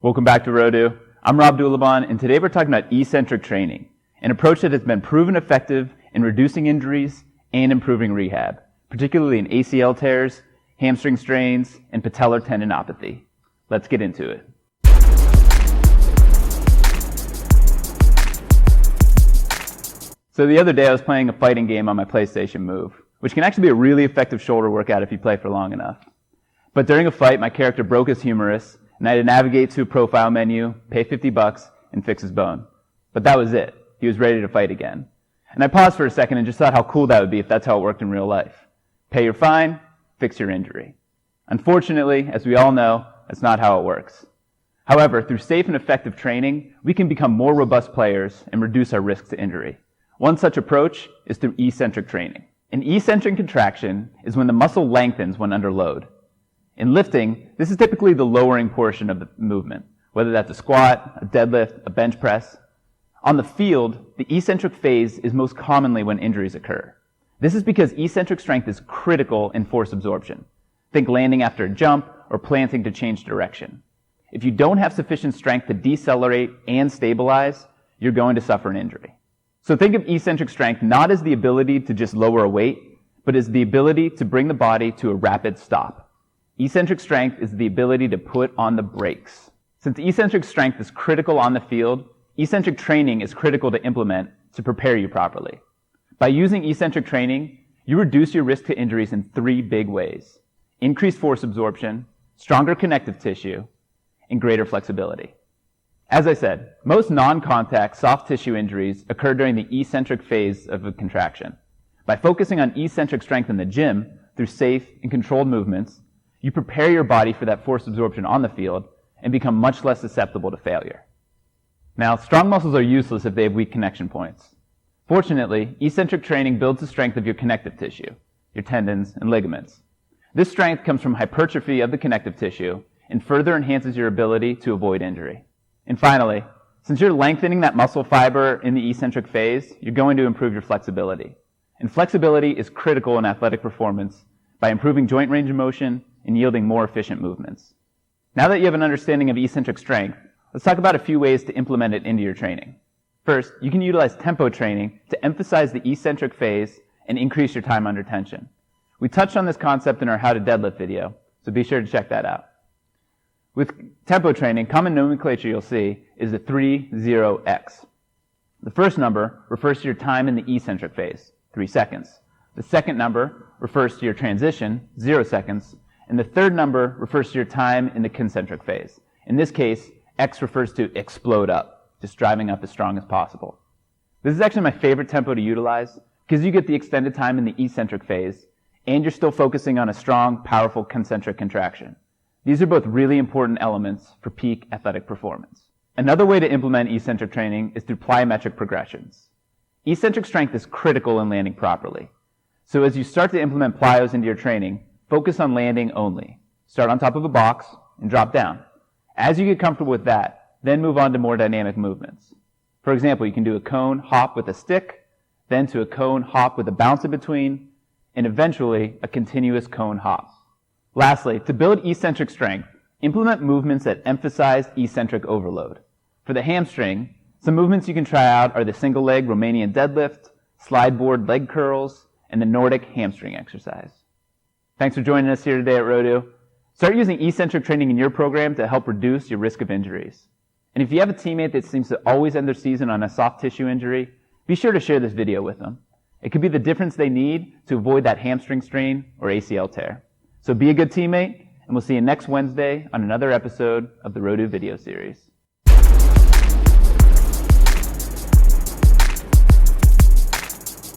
Welcome back to Rodu. I'm Rob Dulaban, and today we're talking about eccentric training, an approach that has been proven effective in reducing injuries and improving rehab, particularly in ACL tears, hamstring strains, and patellar tendinopathy. Let's get into it. So the other day I was playing a fighting game on my PlayStation Move, which can actually be a really effective shoulder workout if you play for long enough. But during a fight, my character broke his humerus, and I had to navigate to a profile menu, pay $50, and fix his bone. But that was it. He was ready to fight again. And I paused for a second and just thought how cool that would be if that's how it worked in real life. Pay your fine, fix your injury. Unfortunately, as we all know, that's not how it works. However, through safe and effective training, we can become more robust players and reduce our risk to injury. One such approach is through eccentric training. An eccentric contraction is when the muscle lengthens when under load. In lifting, this is typically the lowering portion of the movement, whether that's a squat, a deadlift, a bench press. On the field, the eccentric phase is most commonly when injuries occur. This is because eccentric strength is critical in force absorption. Think landing after a jump or planting to change direction. If you don't have sufficient strength to decelerate and stabilize, you're going to suffer an injury. So think of eccentric strength not as the ability to just lower a weight, but as the ability to bring the body to a rapid stop. Eccentric strength is the ability to put on the brakes. Since eccentric strength is critical on the field, eccentric training is critical to implement to prepare you properly. By using eccentric training, you reduce your risk to injuries in 3 big ways: increased force absorption, stronger connective tissue, and greater flexibility. As I said, most non-contact soft tissue injuries occur during the eccentric phase of a contraction. By focusing on eccentric strength in the gym through safe and controlled movements, you prepare your body for that force absorption on the field and become much less susceptible to failure. Now, strong muscles are useless if they have weak connection points. Fortunately, eccentric training builds the strength of your connective tissue, your tendons and ligaments. This strength comes from hypertrophy of the connective tissue and further enhances your ability to avoid injury. And finally, since you're lengthening that muscle fiber in the eccentric phase, you're going to improve your flexibility. And flexibility is critical in athletic performance by improving joint range of motion and yielding more efficient movements. Now that you have an understanding of eccentric strength, let's talk about a few ways to implement it into your training. First, you can utilize tempo training to emphasize the eccentric phase and increase your time under tension. We touched on this concept in our How to Deadlift video, so be sure to check that out. With tempo training, common nomenclature you'll see is the 3-0-X. The first number refers to your time in the eccentric phase, 3 seconds. The second number refers to your transition, 0 seconds. And the third number refers to your time in the concentric phase. In this case, X refers to explode up, just driving up as strong as possible. This is actually my favorite tempo to utilize because you get the extended time in the eccentric phase and you're still focusing on a strong, powerful concentric contraction. These are both really important elements for peak athletic performance. Another way to implement eccentric training is through plyometric progressions. Eccentric strength is critical in landing properly. So as you start to implement plyos into your training, focus on landing only. Start on top of a box and drop down. As you get comfortable with that, then move on to more dynamic movements. For example, you can do a cone hop with a stick, then to a cone hop with a bounce in between, and eventually a continuous cone hop. Lastly, to build eccentric strength, implement movements that emphasize eccentric overload. For the hamstring, some movements you can try out are the single leg Romanian deadlift, slide board leg curls, and the Nordic hamstring exercise. Thanks for joining us here today at Rodu. Start using eccentric training in your program to help reduce your risk of injuries. And if you have a teammate that seems to always end their season on a soft tissue injury, be sure to share this video with them. It could be the difference they need to avoid that hamstring strain or ACL tear. So be a good teammate, and we'll see you next Wednesday on another episode of the Rodu video series.